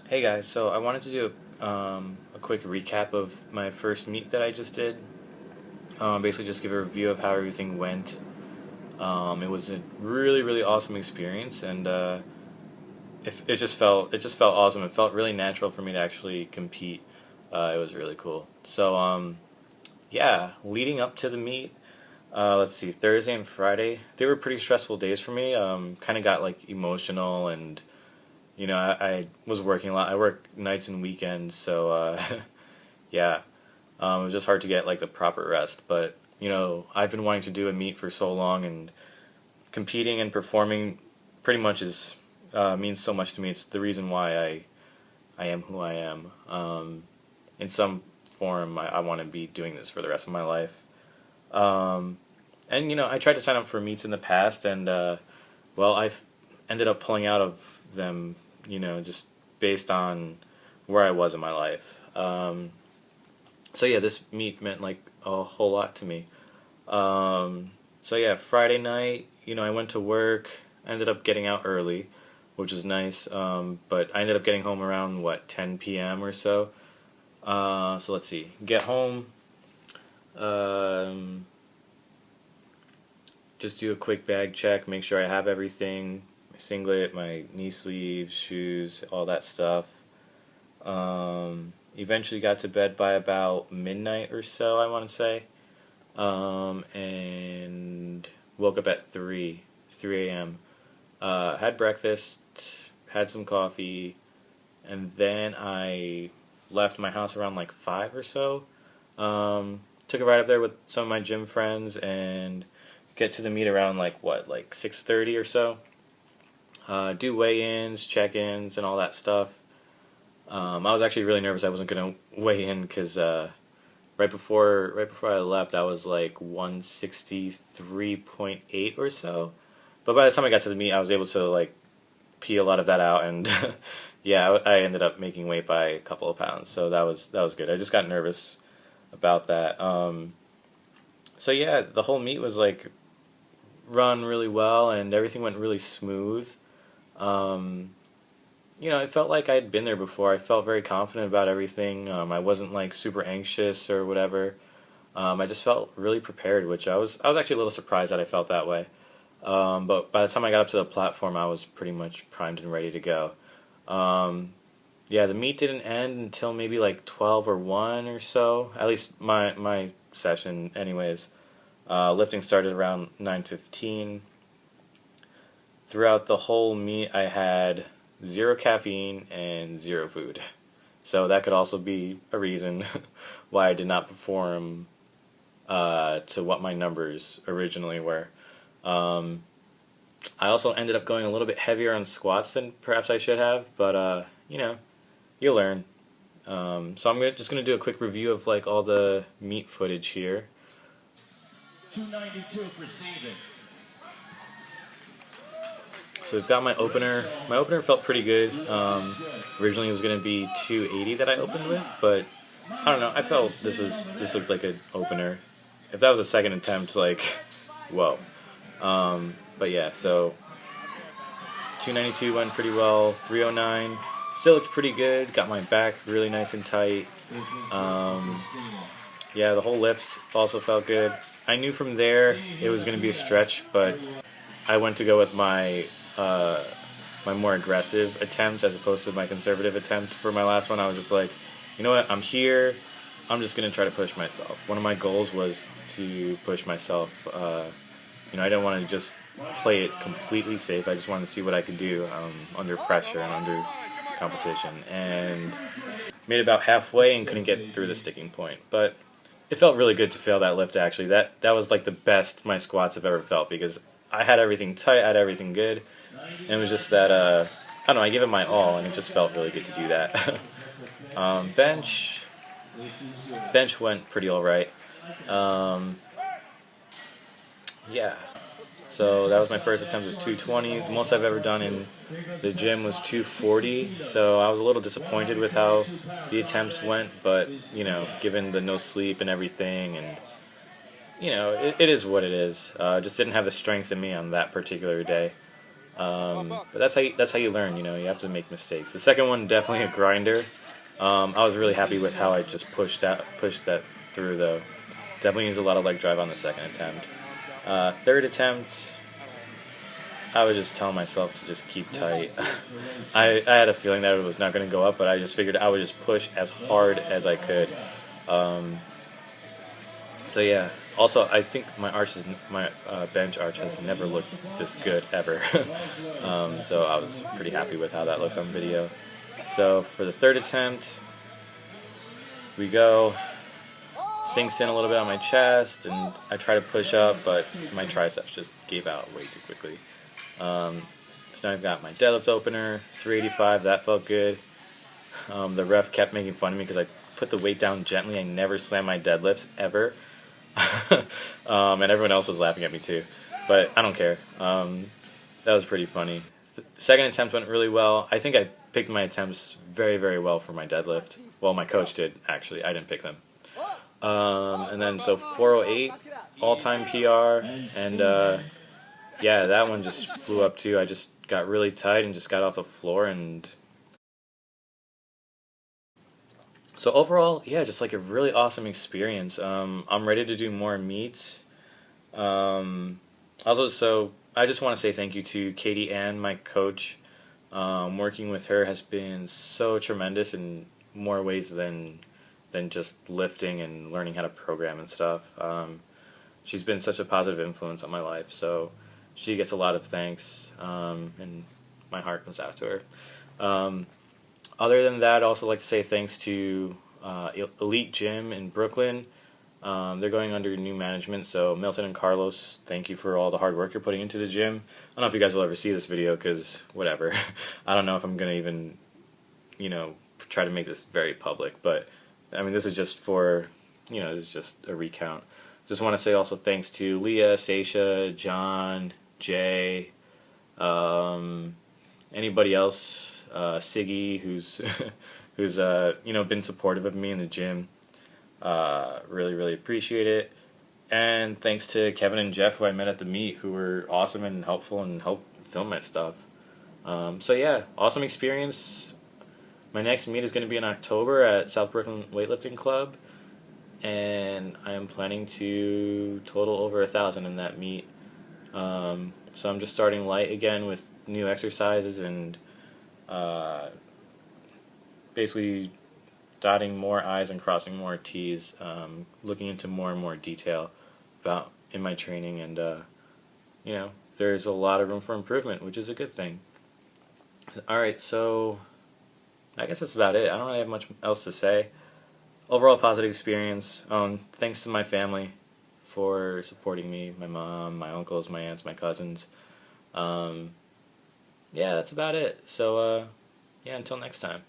Hey guys, so I wanted to do a quick recap of my first meet that I just did. Basically, just give a review of how everything went. It was a really awesome experience, and it just felt awesome. It felt really natural for me to actually compete. It was really cool. So yeah, leading up to the meet, let's see, Thursday and Friday, they were pretty stressful days for me. Kind of got like emotional and I was working a lot. I work nights and weekends, so yeah, it was just hard to get like the proper rest. But I've been wanting to do a meet for so long, and competing and performing pretty much is means so much to me. It's the reason why I am who I am. In some form, I want to be doing this for the rest of my life. And I tried to sign up for meets in the past, and well, I've ended up pulling out of them, just based on where I was in my life. So yeah, this meet meant like a whole lot to me. So yeah, Friday night, I went to work. I ended up getting out early, which was nice. But I ended up getting home around 10 p.m. or so. So let's see, get home. Um, just do a quick bag check, make sure I have everything, my singlet, my knee sleeves, shoes, all that stuff. Eventually got to bed by about midnight or so, I want to say. And woke up at 3 a.m. Had breakfast, had some coffee, and then I left my house around like 5 or so. Took a ride up there with some of my gym friends and get to the meet around like 6:30 or so. Do weigh-ins, check-ins, and all that stuff. I was actually really nervous I wasn't gonna weigh in because right before I left I was like 163.8 or so. But by the time I got to the meet, I was able to like pee a lot of that out, and yeah, I ended up making weight by a couple of pounds. So that was good. I just got nervous about that. So yeah, the whole meet was like run really well, and everything went really smooth. Um, it felt like I'd been there before. I felt very confident about everything. I wasn't like super anxious or whatever. I just felt really prepared, which I was actually a little surprised that I felt that way. But by the time I got up to the platform, I was pretty much primed and ready to go. Um, yeah, the meet didn't end until maybe like 12 or 1 or so. At least my session, anyways. Lifting started around 9:15. Throughout the whole meet, I had zero caffeine and zero food. So that could also be a reason why I did not perform to what my numbers originally were. Um, I also ended up going a little bit heavier on squats than perhaps I should have, but you learn. So just gonna do a quick review of like all the meet footage here. 292 for Steven. So we've got my opener. My opener felt pretty good. Originally it was going to be 280 that I opened with, but I don't know. I felt this looked like an opener. If that was a second attempt, like, whoa. But yeah, so 292 went pretty well. 309 still looked pretty good. Got my back really nice and tight. Um, yeah, the whole lift also felt good. I knew from there it was going to be a stretch, but I went to go with my more aggressive attempt as opposed to my conservative attempt for my last one. I was just like, you know what, I'm here. I'm just gonna try to push myself. One of my goals was to push myself. I didn't want to just play it completely safe. I just wanted to see what I could do under pressure and under competition. And made it about halfway and couldn't get through the sticking point. But it felt really good to fail that lift. Actually, that was like the best my squats have ever felt because I had everything tight, I had everything good, and it was just that I don't know. I gave it my all, and it just felt really good to do that. Bench went pretty all right. Um, yeah. So that was my first attempt. Was 220. The most I've ever done in the gym was 240. So I was a little disappointed with how the attempts went, but given the no sleep and everything, and it is what it is. Just didn't have the strength in me on that particular day. But that's how you learn. You know, you have to make mistakes. The second one definitely a grinder. I was really happy with how I just pushed that through though. Definitely used a lot of leg drive on the second attempt. Third attempt, I was just telling myself to just keep tight. I had a feeling that it was not going to go up, but I just figured I would just push as hard as I could. Um, so yeah. Also, I think my bench arch has never looked this good ever. So I was pretty happy with how that looked on video. So for the third attempt, we go. Sinks in a little bit on my chest, and I try to push up, but my triceps just gave out way too quickly. So now I've got my deadlift opener, 385. That felt good. The ref kept making fun of me because I put the weight down gently. I never slam my deadlifts ever. And everyone else was laughing at me too, but I don't care. That was pretty funny. Second attempt went really well. I think I picked my attempts very, very well for my deadlift. Well, my coach did, actually. I didn't pick them. And then, so 408, all-time PR, and yeah, that one just flew up too. I just got really tight and just got off the floor, and so overall, yeah, just like a really awesome experience. I'm ready to do more meets. Also, so I just want to say thank you to Katie Ann, my coach. Working with her has been so tremendous in more ways than just lifting and learning how to program and stuff. She's been such a positive influence on my life, so she gets a lot of thanks, and my heart goes out to her. Other than that, I'd also like to say thanks to Elite Gym in Brooklyn. They're going under new management, so Milton and Carlos, thank you for all the hard work you're putting into the gym. I don't know if you guys will ever see this video, because whatever. I don't know if I'm going to even, try to make this very public, but I mean, this is just for, this is just a recount. Just want to say also thanks to Leah, Seisha, John, Jay, anybody else, Siggy, who's been supportive of me in the gym. Really, really appreciate it. And thanks to Kevin and Jeff, who I met at the meet, who were awesome and helpful and helped film my stuff. So yeah, awesome experience. My next meet is going to be in October at South Brooklyn Weightlifting Club, and I am planning to total over 1,000 in that meet. So I'm just starting light again with new exercises and basically dotting more I's and crossing more T's, looking into more and more detail in my training, and there's a lot of room for improvement, which is a good thing. Alright, so I guess that's about it. I don't really have much else to say. Overall positive experience. Thanks to my family for supporting me, my mom, my uncles, my aunts, my cousins. Yeah, that's about it. So, yeah, until next time.